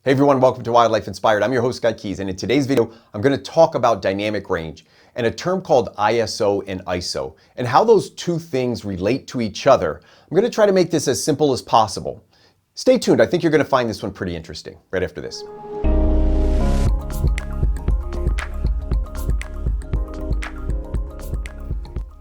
Hey everyone, welcome to Wildlife Inspired. I'm your host, Guy Keys, and in today's video, I'm going to talk about dynamic range and a term called ISO and ISO and how those two things relate to each other. I'm going to try to make this as simple as possible. Stay tuned. I think you're going to find this one pretty interesting right after this.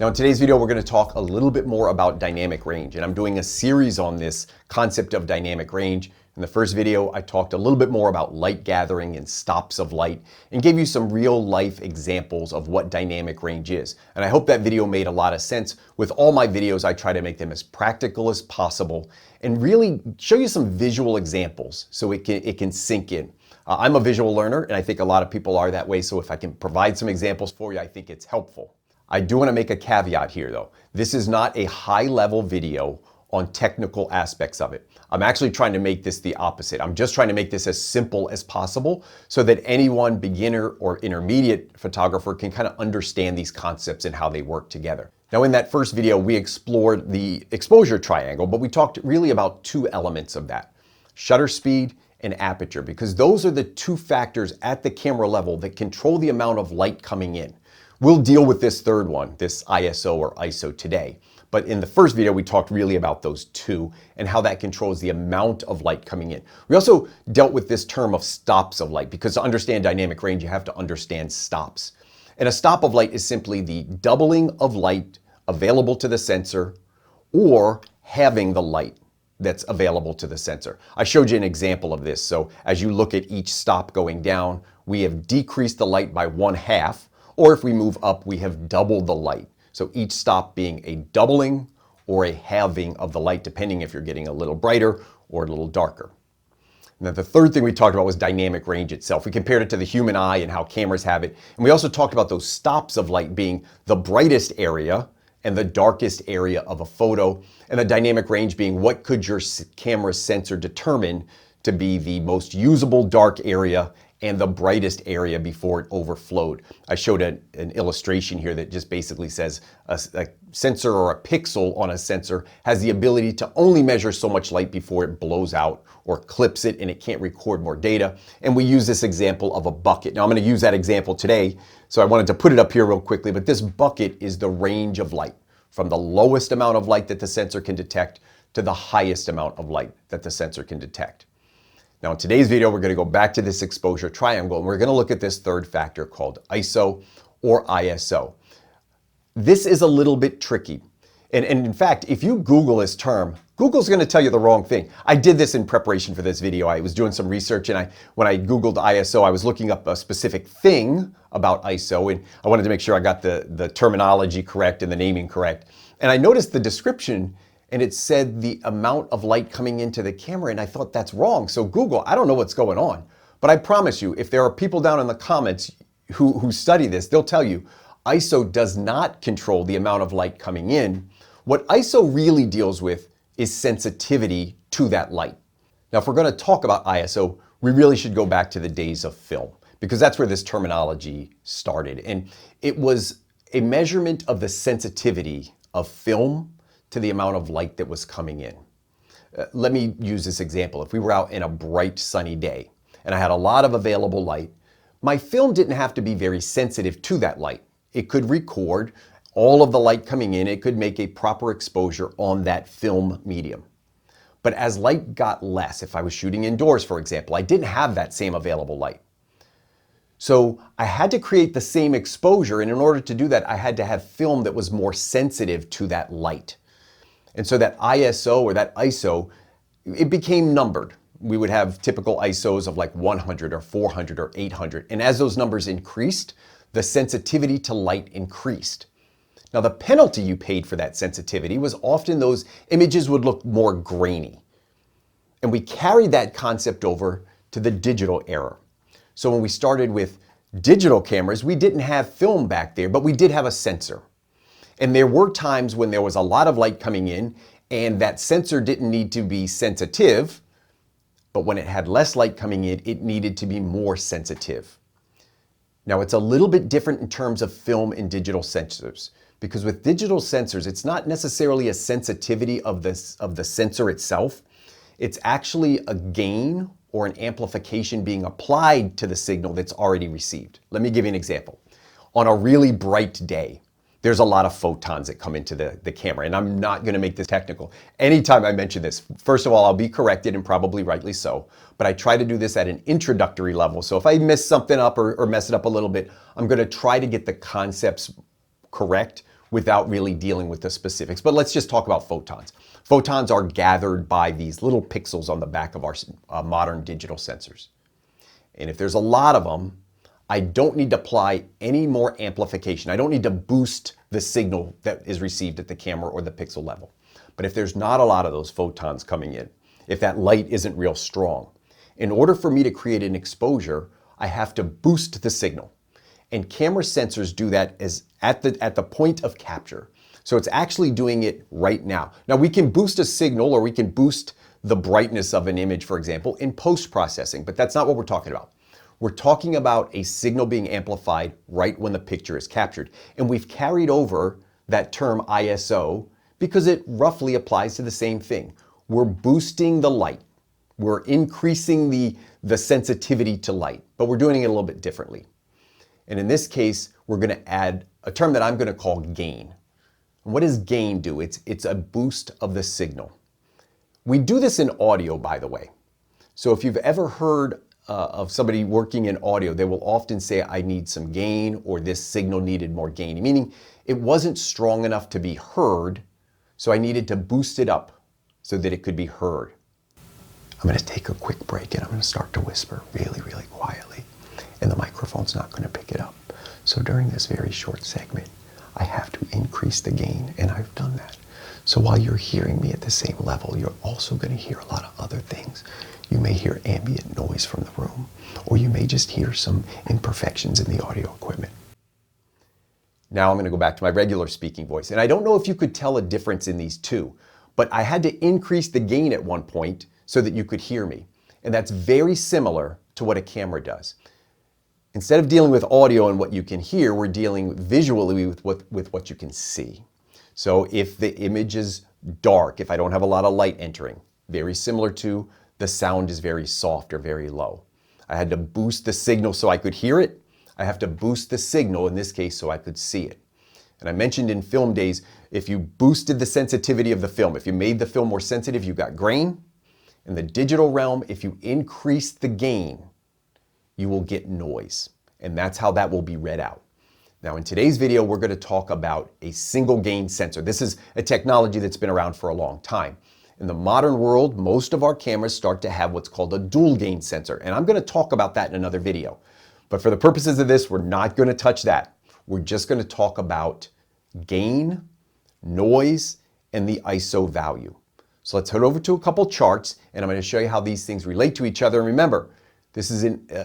Now in today's video, we're going to talk a little bit more about dynamic range, and I'm doing a series on this concept of dynamic range. In the first video, I talked a little bit more about light gathering and stops of light and gave you some real life examples of what dynamic range is. And I hope that video made a lot of sense. With all my videos, I try to make them as practical as possible and really show you some visual examples so it can sink in. I'm a visual learner, and I think a lot of people are that way, so if I can provide some examples for you, I think it's helpful. I do want to make a caveat here though. This is not a high-level video on technical aspects of it. I'm actually trying to make this the opposite. I'm just trying to make this as simple as possible so that anyone, beginner or intermediate photographer, can kind of understand these concepts and how they work together. Now in that first video, we explored the exposure triangle, but we talked really about two elements of that: shutter speed and aperture, because those are the two factors at the camera level that control the amount of light coming in. We'll deal with this third one, this ISO or ISO, today. But in the first video, we talked really about those two and how that controls the amount of light coming in. We also dealt with this term of stops of light, because to understand dynamic range, you have to understand stops. And a stop of light is simply the doubling of light available to the sensor or having the light that's available to the sensor. I showed you an example of this. So as you look at each stop going down, we have decreased the light by 1/2. Or if we move up, we have doubled the light. So each stop being a doubling or a halving of the light, depending if you're getting a little brighter or a little darker. And then the third thing we talked about was dynamic range itself. We compared it to the human eye and how cameras have it. And we also talked about those stops of light being the brightest area and the darkest area of a photo, and the dynamic range being what could your camera sensor determine to be the most usable dark area and the brightest area before it overflowed. I showed an illustration here that just basically says a sensor or a pixel on a sensor has the ability to only measure so much light before it blows out or clips it and it can't record more data. And we use this example of a bucket. Now I'm going to use that example today, so I wanted to put it up here real quickly, but this bucket is the range of light from the lowest amount of light that the sensor can detect to the highest amount of light that the sensor can detect. Now in today's video, we're going to go back to this exposure triangle and we're going to look at this third factor called ISO or ISO. This is a little bit tricky. And in fact, if you Google this term, Google's going to tell you the wrong thing. I did this in preparation for this video. I was doing some research and when I Googled ISO, I was looking up a specific thing about ISO and I wanted to make sure I got the terminology correct and the naming correct. And I noticed the description and it said the amount of light coming into the camera, and I thought that's wrong. So Google, I don't know what's going on, but I promise you, if there are people down in the comments who study this, they'll tell you ISO does not control the amount of light coming in. What ISO really deals with is sensitivity to that light. Now, if we're going to talk about ISO, we really should go back to the days of film, because that's where this terminology started. And it was a measurement of the sensitivity of film to the amount of light that was coming in. Let me use this example. If we were out in a bright sunny day and I had a lot of available light, my film didn't have to be very sensitive to that light. It could record all of the light coming in. It could make a proper exposure on that film medium. But as light got less, if I was shooting indoors, for example, I didn't have that same available light. So I had to create the same exposure, and in order to do that, I had to have film that was more sensitive to that light. And so that ISO or that ISO, it became numbered. We would have typical ISOs of like 100 or 400 or 800. And as those numbers increased, the sensitivity to light increased. Now the penalty you paid for that sensitivity was often those images would look more grainy. And we carried that concept over to the digital era. So when we started with digital cameras, we didn't have film back there, but we did have a sensor. And there were times when there was a lot of light coming in and that sensor didn't need to be sensitive, but when it had less light coming in, it needed to be more sensitive. Now it's a little bit different in terms of film and digital sensors, because with digital sensors, it's not necessarily a sensitivity of the sensor itself. It's actually a gain or an amplification being applied to the signal that's already received. Let me give you an example. On a really bright day, there's a lot of photons that come into the camera, and I'm not gonna make this technical. Anytime I mention this, first of all, I'll be corrected, and probably rightly so, but I try to do this at an introductory level. So if I mess something up or mess it up a little bit, I'm gonna try to get the concepts correct without really dealing with the specifics. But let's just talk about photons. Photons are gathered by these little pixels on the back of our modern digital sensors. And if there's a lot of them, I don't need to apply any more amplification. I don't need to boost the signal that is received at the camera or the pixel level. But if there's not a lot of those photons coming in, if that light isn't real strong, in order for me to create an exposure, I have to boost the signal. And camera sensors do that as at the point of capture. So it's actually doing it right now. Now we can boost a signal, or we can boost the brightness of an image, for example, in post-processing, but that's not what we're talking about. We're talking about a signal being amplified right when the picture is captured. And we've carried over that term ISO because it roughly applies to the same thing. We're boosting the light. We're increasing the sensitivity to light, but we're doing it a little bit differently. And in this case, we're going to add a term that I'm going to call gain. And what does gain do? It's a boost of the signal. We do this in audio, by the way. So if you've ever heard of somebody working in audio, they will often say, I need some gain, or this signal needed more gain, meaning it wasn't strong enough to be heard, so I needed to boost it up so that it could be heard. I'm going to take a quick break, and I'm going to start to whisper really, really quietly, and the microphone's not going to pick it up. So during this very short segment, I have to increase the gain, and I've done that. So while you're hearing me at the same level, you're also going to hear a lot of other things. You may hear ambient noise from the room, or you may just hear some imperfections in the audio equipment. Now I'm going to go back to my regular speaking voice. And I don't know if you could tell a difference in these two, but I had to increase the gain at one point so that you could hear me. And that's very similar to what a camera does. Instead of dealing with audio and what you can hear, we're dealing visually with what you can see. So if the image is dark, if I don't have a lot of light entering, very similar to the sound is very soft or very low. I had to boost the signal so I could hear it. I have to boost the signal, in this case, so I could see it. And I mentioned in film days, if you boosted the sensitivity of the film, if you made the film more sensitive, you got grain. In the digital realm, if you increase the gain, you will get noise. And that's how that will be read out. Now in today's video, we're going to talk about a single gain sensor. This is a technology that's been around for a long time. In the modern world, most of our cameras start to have what's called a dual gain sensor. And I'm going to talk about that in another video. But for the purposes of this, we're not going to touch that. We're just going to talk about gain, noise, and the ISO value. So let's head over to a couple charts, and I'm going to show you how these things relate to each other. And remember, this is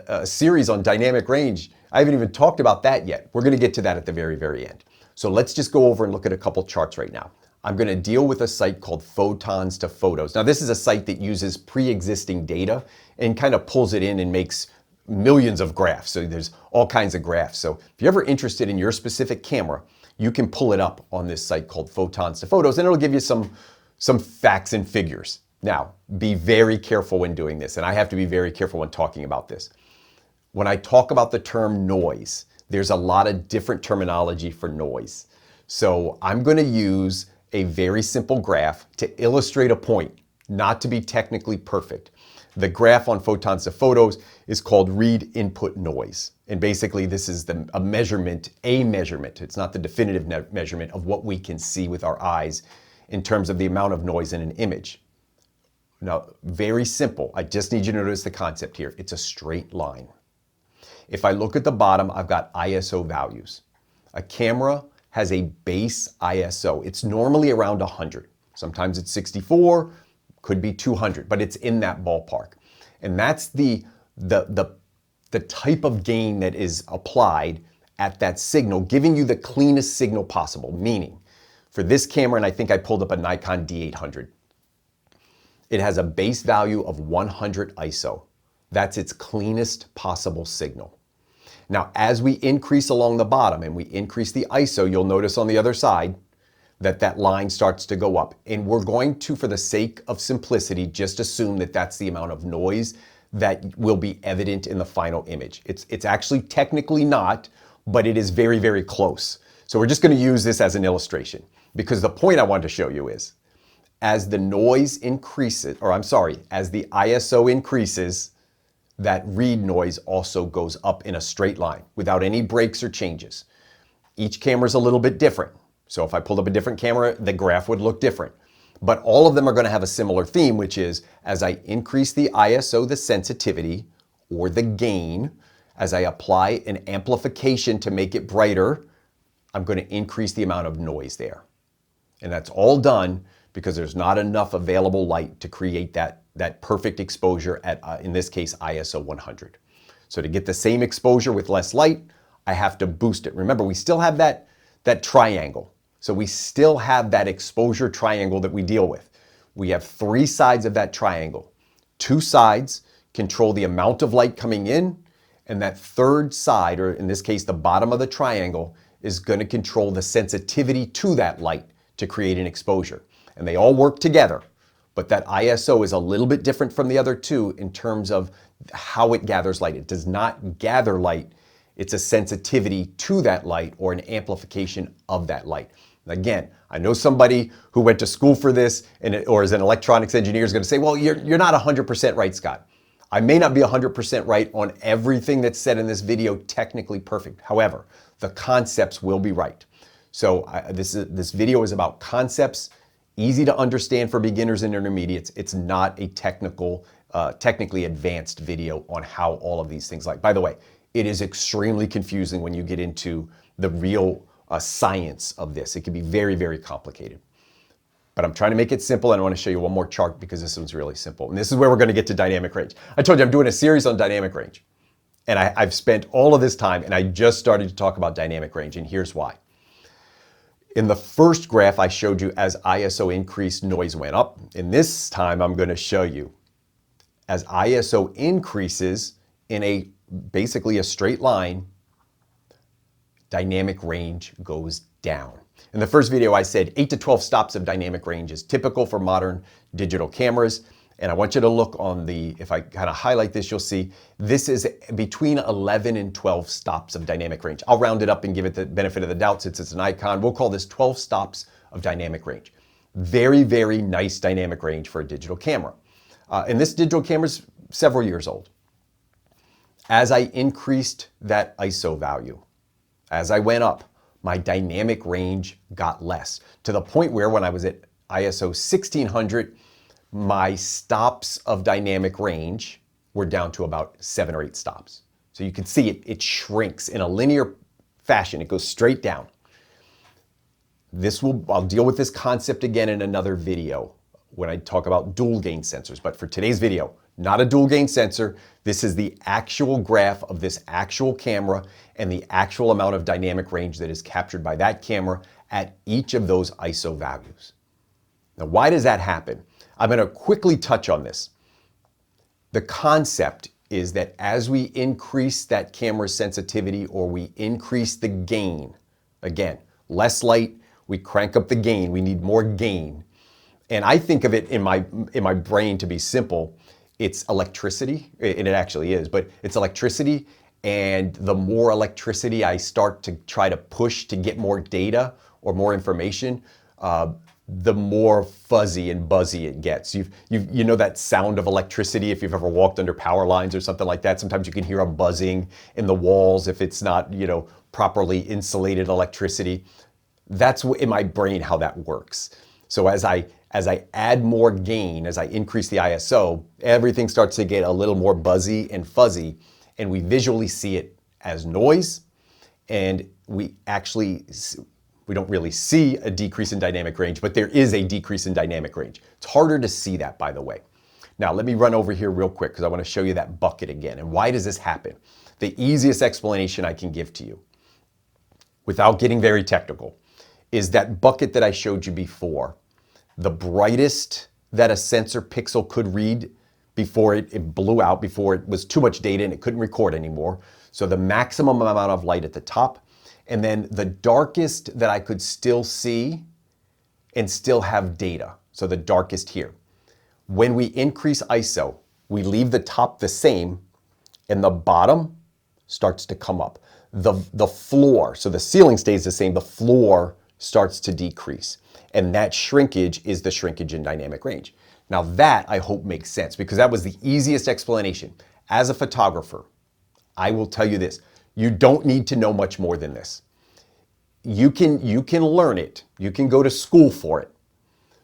a series on dynamic range. I haven't even talked about that yet. We're going to get to that at the very, very end. So let's just go over and look at a couple charts right now. I'm going to deal with a site called Photons to Photos. Now, this is a site that uses pre-existing data and kind of pulls it in and makes millions of graphs. So there's all kinds of graphs. So if you're ever interested in your specific camera, you can pull it up on this site called Photons to Photos, and it'll give you some facts and figures. Now, be very careful when doing this, and I have to be very careful when talking about this. When I talk about the term noise, there's a lot of different terminology for noise. So I'm going to use a very simple graph to illustrate a point, not to be technically perfect. The graph on Photons to Photos is called read input noise. And basically this is a measurement. It's not the definitive measurement of what we can see with our eyes in terms of the amount of noise in an image. Now, very simple. I just need you to notice the concept here. It's a straight line. If I look at the bottom, I've got ISO values. A camera has a base ISO. It's normally around 100. Sometimes it's 64, could be 200, but it's in that ballpark. And that's the type of gain that is applied at that signal, giving you the cleanest signal possible. Meaning, for this camera, and I think I pulled up a Nikon D800, it has a base value of 100 ISO. That's its cleanest possible signal. Now, as we increase along the bottom and we increase the ISO, you'll notice on the other side that line starts to go up. And we're going to, for the sake of simplicity, just assume that that's the amount of noise that will be evident in the final image. It's actually technically not, but it is very, very close. So we're just going to use this as an illustration because the point I wanted to show you is as the noise increases, or I'm sorry, as the ISO increases, that read noise also goes up in a straight line without any breaks or changes. Each camera is a little bit different. So if I pulled up a different camera, the graph would look different. But all of them are going to have a similar theme, which is as I increase the ISO, the sensitivity, or the gain, as I apply an amplification to make it brighter, I'm going to increase the amount of noise there. And that's all done because there's not enough available light to create that perfect exposure at, in this case, ISO 100. So to get the same exposure with less light, I have to boost it. Remember, we still have that triangle. So we still have that exposure triangle that we deal with. We have three sides of that triangle. Two sides control the amount of light coming in, and that third side, or in this case, the bottom of the triangle, is going to control the sensitivity to that light to create an exposure. And they all work together, but that ISO is a little bit different from the other two in terms of how it gathers light. It does not gather light. It's a sensitivity to that light or an amplification of that light. Again, I know somebody who went to school for this or is an electronics engineer is going to say, well, you're not 100% right, Scott. I may not be 100% right on everything that's said in this video, technically perfect. However, the concepts will be right. So this video is about concepts, easy to understand for beginners and intermediates. It's not a technically advanced video on how all of these things like. By the way, it is extremely confusing when you get into the real science of this. It can be very, very complicated. But I'm trying to make it simple, and I want to show you one more chart because this one's really simple. And this is where we're going to get to dynamic range. I told you I'm doing a series on dynamic range. And I've spent all of this time, and I just started to talk about dynamic range, and here's why. In the first graph, I showed you as ISO increased, noise went up. And this time, I'm going to show you as ISO increases in basically a straight line, dynamic range goes down. In the first video, I said 8 to 12 stops of dynamic range is typical for modern digital cameras. And I want you to look on if I kind of highlight this, you'll see this is between 11 and 12 stops of dynamic range. I'll round it up and give it the benefit of the doubt since it's an icon. We'll call this 12 stops of dynamic range. Very, very nice dynamic range for a digital camera. And this digital camera is several years old. As I increased that ISO value, as I went up, my dynamic range got less to the point where when I was at ISO 1600, my stops of dynamic range were down to about 7 or 8 stops. So you can see it shrinks in a linear fashion. It goes straight down. I'll deal with this concept again in another video when I talk about dual gain sensors. But for today's video, not a dual gain sensor. This is the actual graph of this actual camera and the actual amount of dynamic range that is captured by that camera at each of those ISO values. Now, why does that happen? I'm going to quickly touch on this. The concept is that as we increase that camera's sensitivity or we increase the gain, again, less light, we crank up the gain, we need more gain. And I think of it in my brain to be simple. It's electricity, and it actually is, but it's electricity, and the more electricity I start to try to push to get more data or more information, the more fuzzy and buzzy it gets. You know that sound of electricity if you've ever walked under power lines or something like that. Sometimes you can hear a buzzing in the walls if it's not, properly insulated electricity. That's in my brain how that works. So as I add more gain, as I increase the ISO, everything starts to get a little more buzzy and fuzzy, and we visually see it as noise, and we don't really see a decrease in dynamic range, but there is a decrease in dynamic range. It's harder to see that, by the way. Now, let me run over here real quick because I want to show you that bucket again. And why does this happen? The easiest explanation I can give to you, without getting very technical, is that bucket that I showed you before. The brightest that a sensor pixel could read before it blew out, before it was too much data and it couldn't record anymore. So the maximum amount of light at the top, and then the darkest that I could still see and still have data. So the darkest here. When we increase ISO, we leave the top the same and the bottom starts to come up. The floor, so the ceiling stays the same, the floor starts to decrease. And that shrinkage is the shrinkage in dynamic range. Now that I hope makes sense because that was the easiest explanation. As a photographer, I will tell you this, you don't need to know much more than this. You can learn it, you can go to school for it,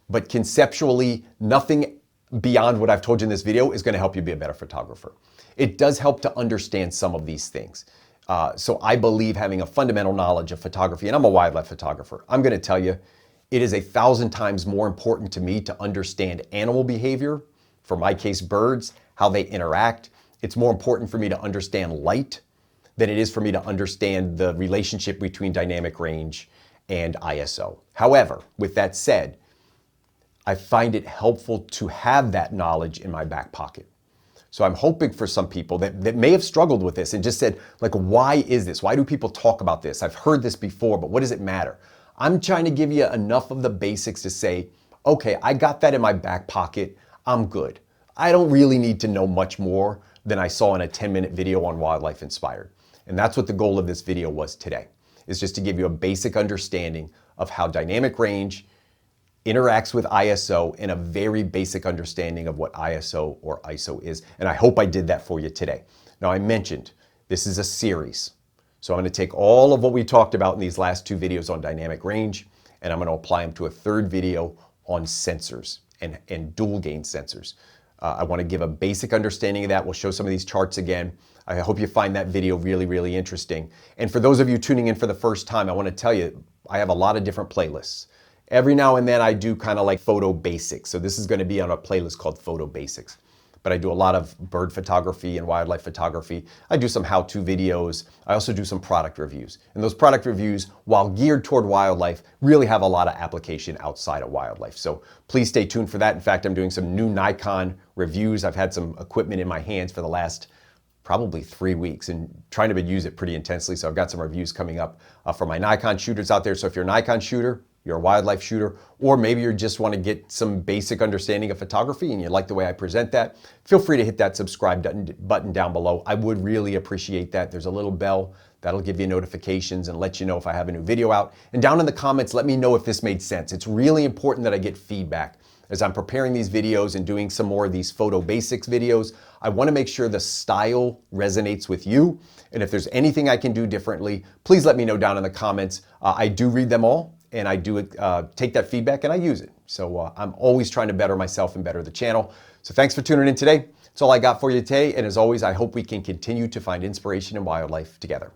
but conceptually, nothing beyond what I've told you in this video is going to help you be a better photographer. It does help to understand some of these things. So I believe having a fundamental knowledge of photography, and I'm a wildlife photographer, I'm going to tell you, it is 1,000 times more important to me to understand animal behavior, for my case, birds, how they interact. It's more important for me to understand light than it is for me to understand the relationship between dynamic range and ISO. However, with that said, I find it helpful to have that knowledge in my back pocket. So I'm hoping for some people that may have struggled with this and just said, like, why is this? Why do people talk about this? I've heard this before, but what does it matter? I'm trying to give you enough of the basics to say, okay, I got that in my back pocket. I'm good. I don't really need to know much more than I saw in a 10-minute video on Wildlife Inspired. And that's what the goal of this video was today, is just to give you a basic understanding of how dynamic range interacts with ISO and a very basic understanding of what ISO or ISO is. And I hope I did that for you today. Now I mentioned this is a series. So I'm going to take all of what we talked about in these last 2 videos on dynamic range and I'm going to apply them to a 3rd video on sensors and dual gain sensors. I want to give a basic understanding of that. We'll show some of these charts again. I hope you find that video really, really interesting. And for those of you tuning in for the first time, I want to tell you, I have a lot of different playlists. Every now and then I do kind of like photo basics. So this is going to be on a playlist called Photo Basics. But I do a lot of bird photography and wildlife photography. I do some how-to videos. I also do some product reviews. And those product reviews, while geared toward wildlife, really have a lot of application outside of wildlife. So please stay tuned for that. In fact, I'm doing some new Nikon reviews. I've had some equipment in my hands for the last probably 3 weeks and trying to use it pretty intensely. So I've got some reviews coming up for my Nikon shooters out there. So if you're a Nikon shooter, you're a wildlife shooter, or maybe you just want to get some basic understanding of photography and you like the way I present that, feel free to hit that subscribe button down below. I would really appreciate that. There's a little bell that'll give you notifications and let you know if I have a new video out. And down in the comments, let me know if this made sense. It's really important that I get feedback. As I'm preparing these videos and doing some more of these photo basics videos, I want to make sure the style resonates with you. And if there's anything I can do differently, please let me know down in the comments. I do read them all. And I do take that feedback and I use it. So I'm always trying to better myself and better the channel. So thanks for tuning in today. That's all I got for you today. And as always, I hope we can continue to find inspiration in wildlife together.